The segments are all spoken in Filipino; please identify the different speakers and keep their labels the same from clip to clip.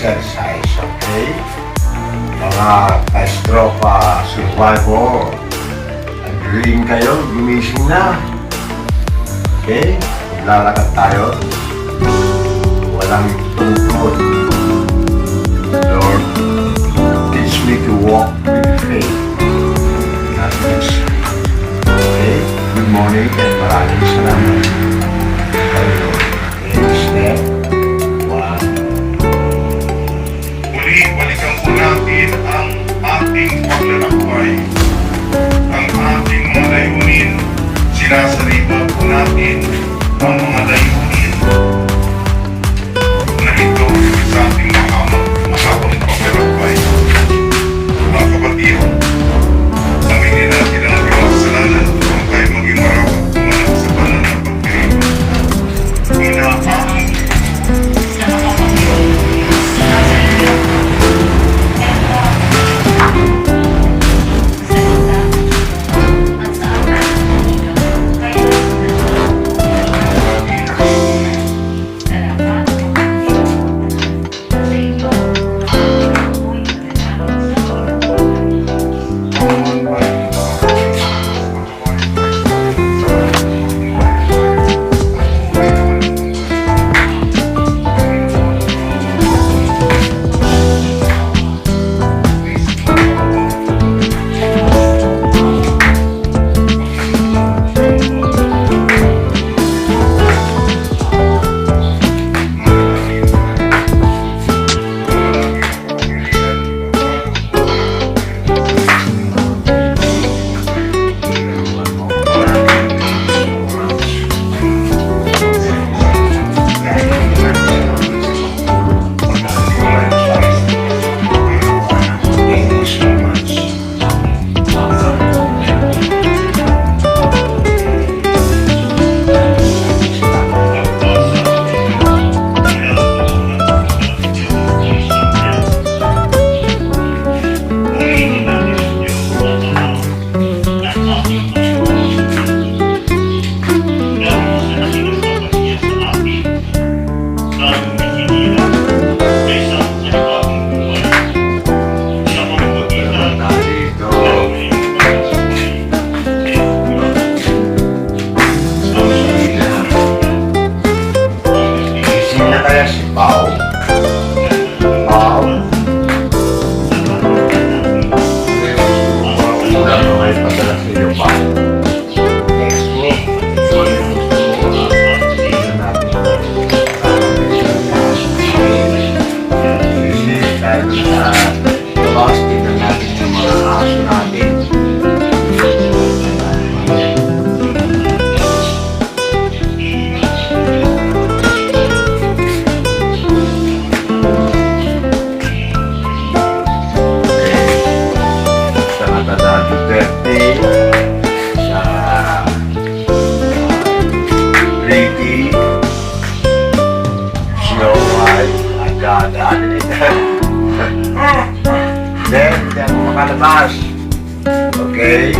Speaker 1: exercise, okay? Mga ka-stroke survivor, agreeing kayo, gumising na. Okay? Maglalakad tayo. Walang tungkol. Lord, teach me to walk with faith, not with sight. Okay? Good morning and maraming salamat. Tayo. Okay, step 1.
Speaker 2: Muli, balikan po natin ang ating paglalakbay. Ang ating mga layunin, sinasaripa po natin ang mga layunin na ito sa ating mahabang paglalakbay. Mga kapatid, aminin natin ang ating kasalanan kung tayo maging marapat kumanak sa banal na pagpirito. Inaahang
Speaker 1: hindi ako makalabas. Okay?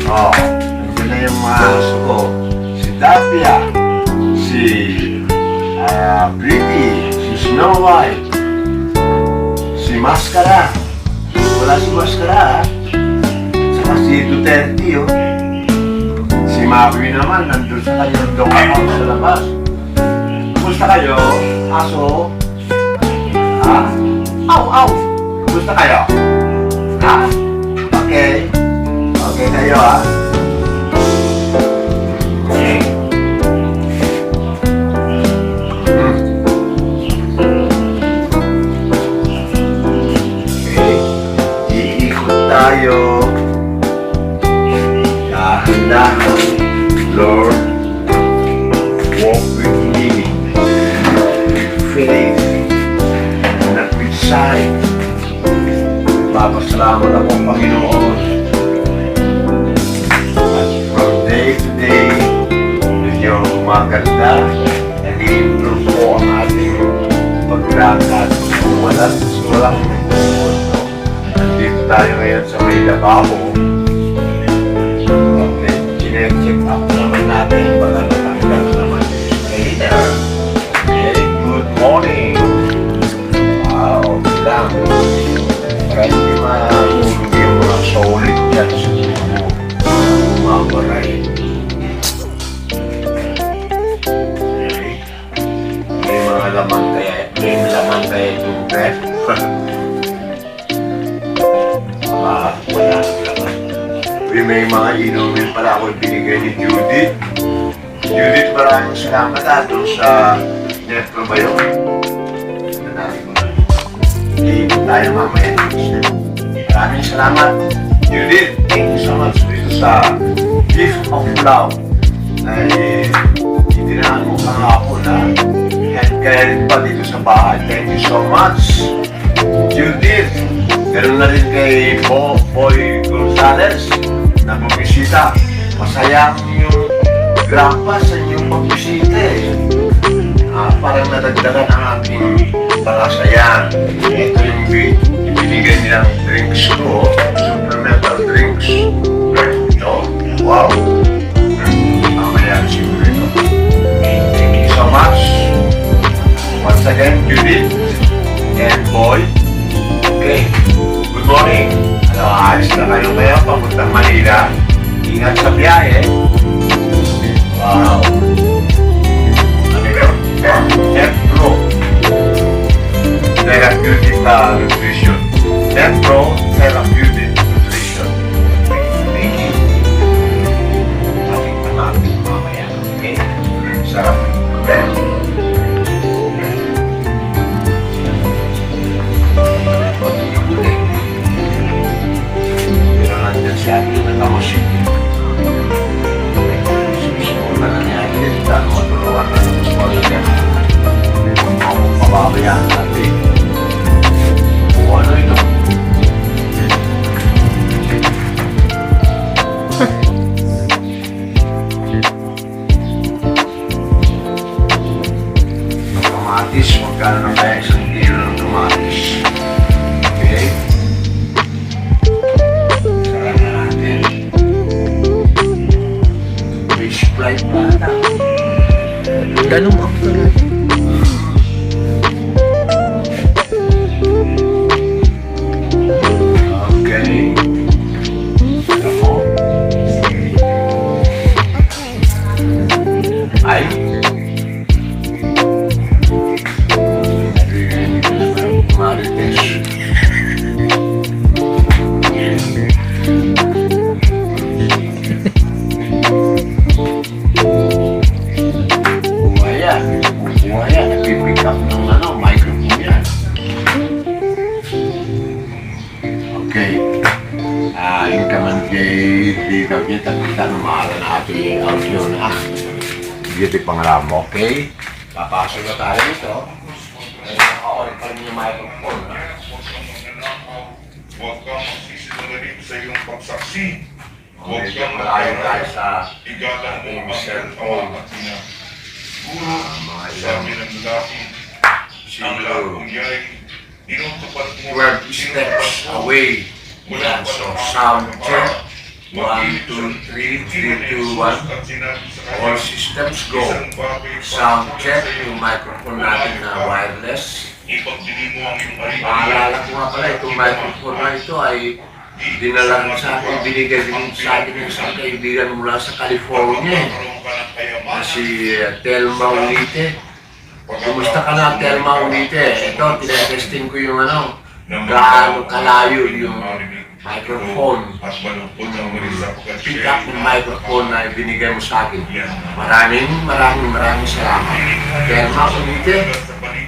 Speaker 1: Nandiyan na yung mga aso ko. Si Daphia, si Pretty, si Snow White, si Mascara. Wala si Mascara, saka si Duterte, Si Maui naman, nandun sa kanyang dog sa labas. Kumusta kayo, aso? Aw! Kumusta kayo? Okay. Okay kayo, Okay. Okay. Iikot tayo. Dahan-dahan. Lord, walk with me. Faith. Sight. Papasalamat ako, Panginoon. At from day to day, ninyo maganda, nag-i-improve po ang ating paglakas. Walang nandito tayo ngayon sa may lababo. Okay, check up naman natin para natanggal naman yung skater. Okay, good morning. Alright. Okay. May mga laman kaya, may laman kaya itong ref. Wala laman. May mga inumin pala ako binigay ni Judith. Judith, maraming salamat doon sa Netro ba yun? Iikot tayo mamaya. Maraming salamat. Judith, thank you so much dito sa gift of love na itinaan mo kahapon na kaya rin pa dito sa bahay. Thank you so much. Judith, ganoon na rin kay Boy Gonzales na bumisita. Masayang yung grandpa sa inyong pagbisita eh. Parang nadagdagan ang aking pakasayan. Ito yung ibinigay nilang drinks ko, supplemental drinks. Ito, wow. Mamaya siguro ito. Thank you so much. Once again, Judith and Boy. Okay, good morning. Ayos na kayo ngayon, papuntang Manila. Ingat sa biyahe. Wow. Ano yun? Netro. Therapeutic Nutrition. Netro Therapeutic Nutrition. Thank you. Ating natin mamaya. Okay? Sarap. Okay? Pero nandiyan siya yung nakamusik. Susunod na niya. Dahil matulungan na ng sponsor. Pababayaan natin. O ano ito? Kamatis, magkano na kaya isang kilo ng kamatis? Okay? Sarang na natin. Fish fry pa na.
Speaker 3: Ganun ako talaga.
Speaker 1: Okay. Ako. Ay. Marites. Buhaya. Buhaya. Nag-pick up ng microphone yan. Okay. Yung kaman kay Tita kita numaran na ating audio na. Hindi pangalam mo, okay? Papasok na tayo ito. Naka-on pa rin yung microphone.
Speaker 2: Huwag kang magsisinungaling sa iyong pagsaksi. Huwag
Speaker 1: Medyo
Speaker 2: kang
Speaker 1: malayo tayo sa
Speaker 2: igalan mo
Speaker 1: ating
Speaker 2: ang
Speaker 1: cellphone.
Speaker 2: ama at ina. Guro,
Speaker 1: Mga
Speaker 2: sabi
Speaker 1: ilang
Speaker 2: ng lalaki, ang lahat
Speaker 1: siguro
Speaker 2: kong yay, inutupad mo
Speaker 1: 12 steps away. Yan, so sound check. 1, 2, 3, 3, 2, 1. All systems go. Sound check. Yung microphone natin na wireless.
Speaker 2: Ipagbili mo ang iyong ari-arian.
Speaker 1: Maalala ko nga pala, itong microphone na ito ay dinala sa akin, binigay din sa akin ng isang kaibigan mula sa California. Na si Telma Unite. Kumusta ka na, Telma Unite? Ito, tinetesting ko yung gaano kalayo yung microphone. Pick up yung microphone na ibinigay mo sa akin. Maraming salamat. Telma Unite,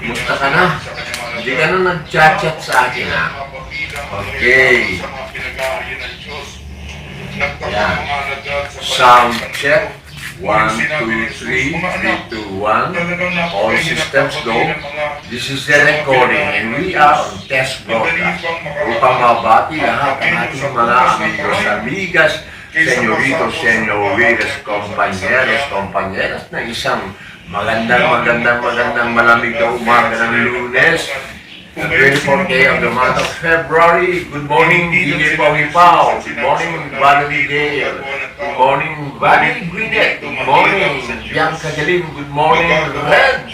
Speaker 1: kumusta ka na? Hindi ka na nag-chat-chat sa akin, ha? Okay. Yan. Sound check. 1, 2, 3, 3, 2, 1. All systems go. This is the recording and we are on test broadcast. Upang mabati lahat ang ating mga amigos, amigas, senyoritos, senyoritas, kompanyeras na isang magandang malamig na umaga ng Lunes. The 24th day of the month of February. Good morning, DJ Pogi Pao. Good morning, Valerie Gale. Good morning, Valerie Guidet. Good morning, Bianca Galim. Good morning, Red.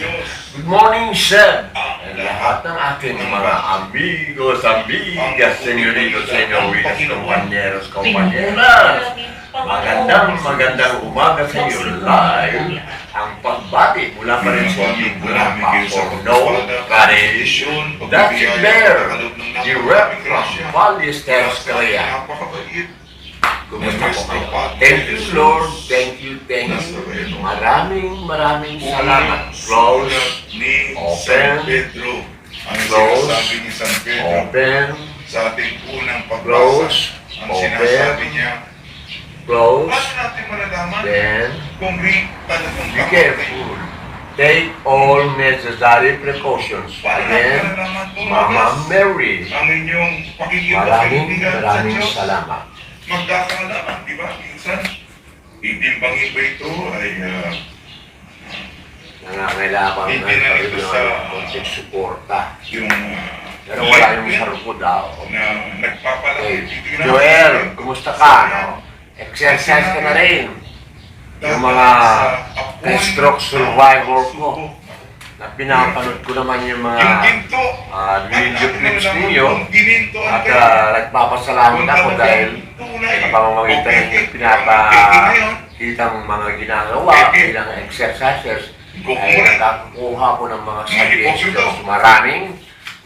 Speaker 1: Good Good morning, sir. And lahat ng aking mga amigos, amigas, senyorito, senyoritas, compañeros, compañeras. Magandang umaga sa iyo live. Ang pagbati mula pa rin sa inyong Grandpa Porno Courage. That's it there. Direct from Valles, Korea. Kumusta po kayo? Thank you, Lord. Thank you. Maraming salamat. Close. Open.
Speaker 2: Ang
Speaker 1: Close.
Speaker 2: sinasabi ni San Pedro
Speaker 1: Open.
Speaker 2: sa ating unang
Speaker 1: Close.
Speaker 2: pagbasa, ang sinasabi niya,
Speaker 1: Close.
Speaker 2: paano natin malalaman
Speaker 1: Then,
Speaker 2: kung talagang
Speaker 1: be careful. Take all necessary precautions. Again, Mama Mary.
Speaker 2: ang inyong pakikipagkaibigan sa
Speaker 1: Maraming
Speaker 2: Diyos?
Speaker 1: salamat.
Speaker 2: Magkakalaman, di ba? Minsan, itimbangin ba ito ay
Speaker 1: Nangangailangan ng
Speaker 2: Hindi na ito sa-
Speaker 1: konting suporta.
Speaker 2: yung
Speaker 1: Pero wala yung sarupod daw.
Speaker 2: na nagpapalaki.
Speaker 1: Okay. Joel, kumusta ka? No? Exercise ka na rin. Yung mga stroke survivor ko, na pinapanood ko naman yung mga
Speaker 2: Yung ginto.
Speaker 1: video clips ninyo,
Speaker 2: Kung ginintoan
Speaker 1: at
Speaker 2: kayo,
Speaker 1: nagpapasalamat ako dahil
Speaker 2: tunay,
Speaker 1: sa pamamagitan ng
Speaker 2: okay,
Speaker 1: pinapakitang mga ginagawa bilang exercises ay nakakuha ko ng mga suggestions.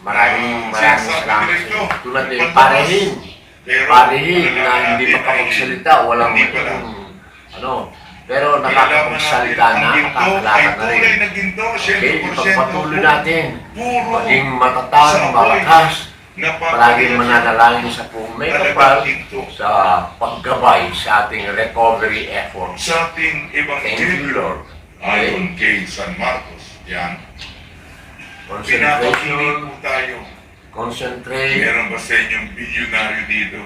Speaker 1: Maraming salamat sa inyo. Tulad din, parehin na hindi makapagsalita, walang pero nakakapagsalita na, nakakalakad na rin. Okay, ipagpatuloy natin. Maging matatag, malakas, palaging mananalangin sa pong may kapal sa paggabay sa ating recovery efforts.
Speaker 2: Sa ating
Speaker 1: Thank you,
Speaker 2: Ebanghelyo,
Speaker 1: Lord.
Speaker 2: ayon kay San Marcos, yan,
Speaker 1: Concentration,
Speaker 2: pinapapili po tayo.
Speaker 1: concentrate,
Speaker 2: Meron ba sa inyong bilyonaryo dito?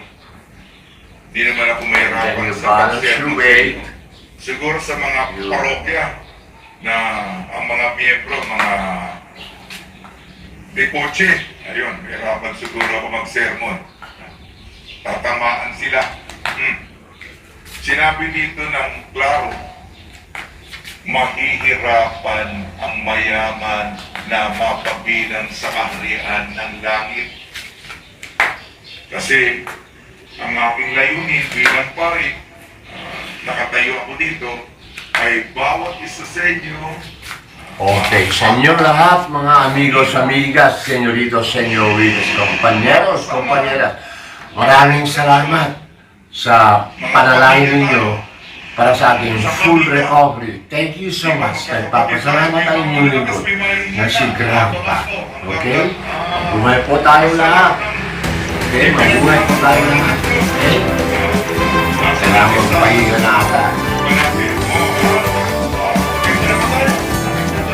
Speaker 2: Di naman ako
Speaker 1: then
Speaker 2: mahirapan
Speaker 1: you
Speaker 2: sa
Speaker 1: balance
Speaker 2: pagservice
Speaker 1: your weight.
Speaker 2: dito. Siguro sa mga
Speaker 1: You-
Speaker 2: parokya na ang mga miyembro, mga dekoche, ayun, mahirapan siguro ako mag-sermon. Tatamaan sila. Sinabi dito ng klaro, mahihirapan ang mayaman na mapabilang sa kaharian ng langit. Kasi ang aking layunin bilang pare, nakatayo ako dito, ay bawat isa sa inyo,
Speaker 1: Okay, sa inyo lahat, mga amigos, amigas, senyoritos, senyoritas, compañeros, compañeras, maraming salamat sa panalangin ninyo para sa ating full recovery. Thank you so much. Nagpapasalamat ang inyong lingkod na si Grandpa. Okay? Mabuhay po tayo lahat. Okay? Mabuhay po tayo lahat. Okay? Kailangan magpahinga na ata.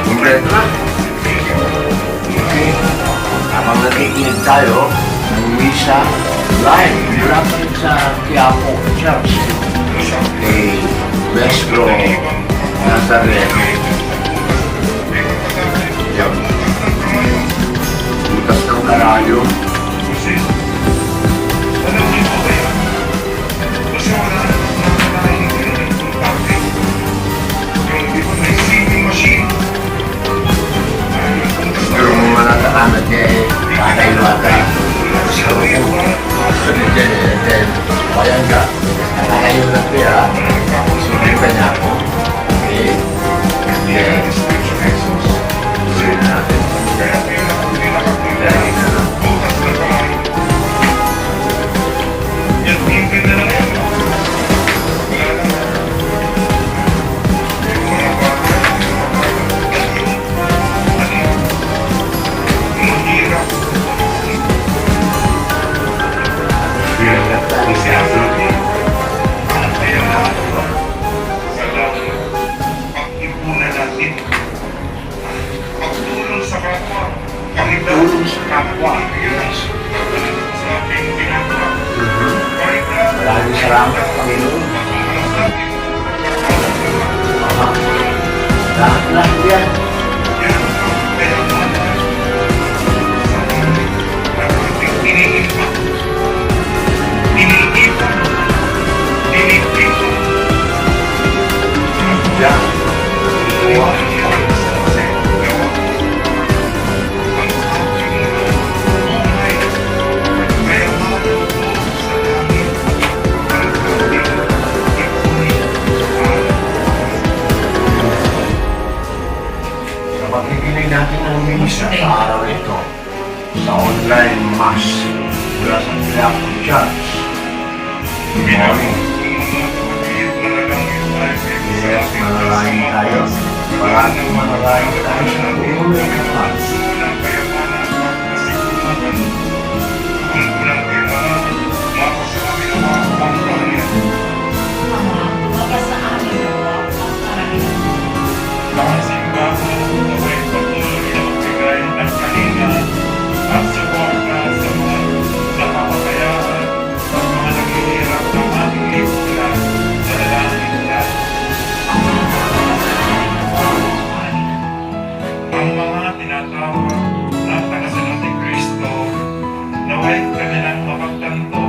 Speaker 1: Kompleto na. Okay? Habang nakikinig tayo ng misa live mula pa rin sa Quiapo Church kay Westro Nazareno. Yan. Butas ng karayyo.
Speaker 2: alam niyo po kaya, kasi wala nang kontakte. Yung di ba may singing machine?
Speaker 1: Yung mga natakamat niya patay-watay. So, then, bayan ka. Nakakayo na kaya, sumipan niya ako. Okay? Then, sulit natin.
Speaker 2: Kaya pinakapilang
Speaker 1: Dahil na lang.
Speaker 2: bukas na kamay. Yan, tingin na lang yan. Wala lang. Yung mga bata, yung hirap.
Speaker 1: Bilang tayo sa atin.
Speaker 2: Kaya na, salamat. Pag-ipunan natin. Pagtulong sa kapwa.
Speaker 1: Pagtulong sa kapwa.
Speaker 2: Yes. Sa ating ginagawa. Kahit na,
Speaker 1: Maraming salamat, Panginoon. Lahat yan.
Speaker 2: yan ang kailangan. Sa ating iniipak. Iniipak. Iniipak.
Speaker 1: Yan.
Speaker 2: Gawa.
Speaker 1: ng misa sa araw ito sa online mass mula sa Quiapo Church. Good morning. Yes, manalangin tayo. Maraming manalangin tayo sa buong Pilipinas.
Speaker 2: Mga simbahan, naway patuloy na magbigay ng kalinga at suporta sa mga nakapapayaan at mga naghihirap ng ating lipunan sa dalangin natin. Ang mga tinatawag na tagasunod ni Kristo, naway kanilang mapagtanto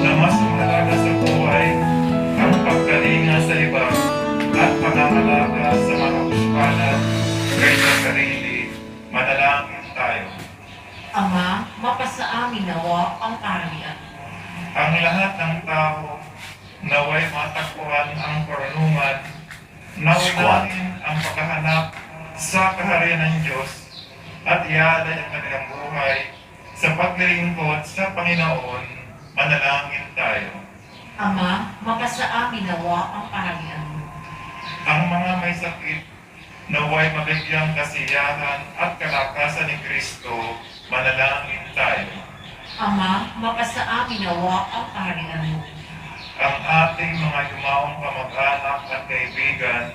Speaker 2: na mas mahalaga sa buhay ang pagkalinga sa iba at pangangalaga sa mga uspanan kaysa sarili. Manalangin tayo.
Speaker 4: Ama, mapasa amin nawa ang kaharian.
Speaker 2: Ang lahat ng tao naway matakbuhan ang karunungan, naunahin ang paghahanap sa kaharian ng Diyos at ialay ang kanilang buhay sa paglilingkod sa Panginoon. Manalangin tayo.
Speaker 4: Ama, mapasa amin nawa ang kaharian.
Speaker 2: Ang mga may sakit, naway mabigyang kasiyahan at kalakasan ni Kristo. Manalangin tayo.
Speaker 4: Ama, mapasa amin nawa ang kaharian.
Speaker 2: Ang ating mga yumaong kamag-anak at kaibigan,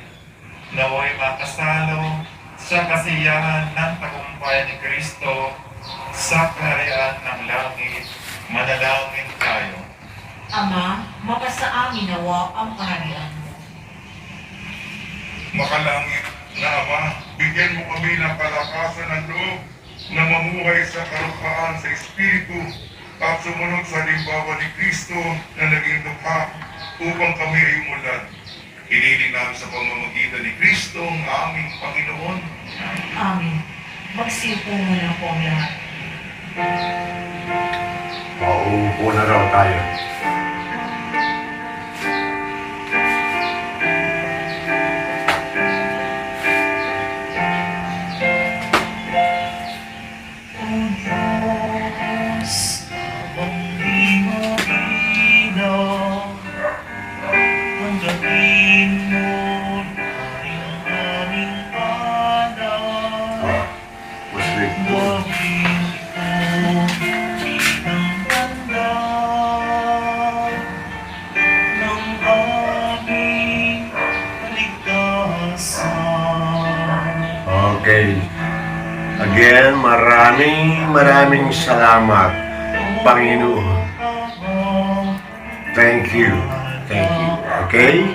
Speaker 2: naway makasalo sa kasiyahan ng tagumpay ni Kristo sa kaharian ng langit. Manalangin tayo.
Speaker 4: Ama, mapasa amin nawa ang kaharian.
Speaker 2: Makalangit na Ama, bigyan mo kami ng kalakasan ng loob na mamuhay sa karupaan sa Espiritu at sumunod sa halimbawa ni Kristo na naging dukha upang kami ay umulan. Hiniling namin sa pamamagitan ni Kristo ang aming Panginoon.
Speaker 4: Amen. Magsiupo muna po ang lahat.
Speaker 1: Paupo na raw tayo. Okay. Again, maraming salamat, Panginoon. Thank you. Okay?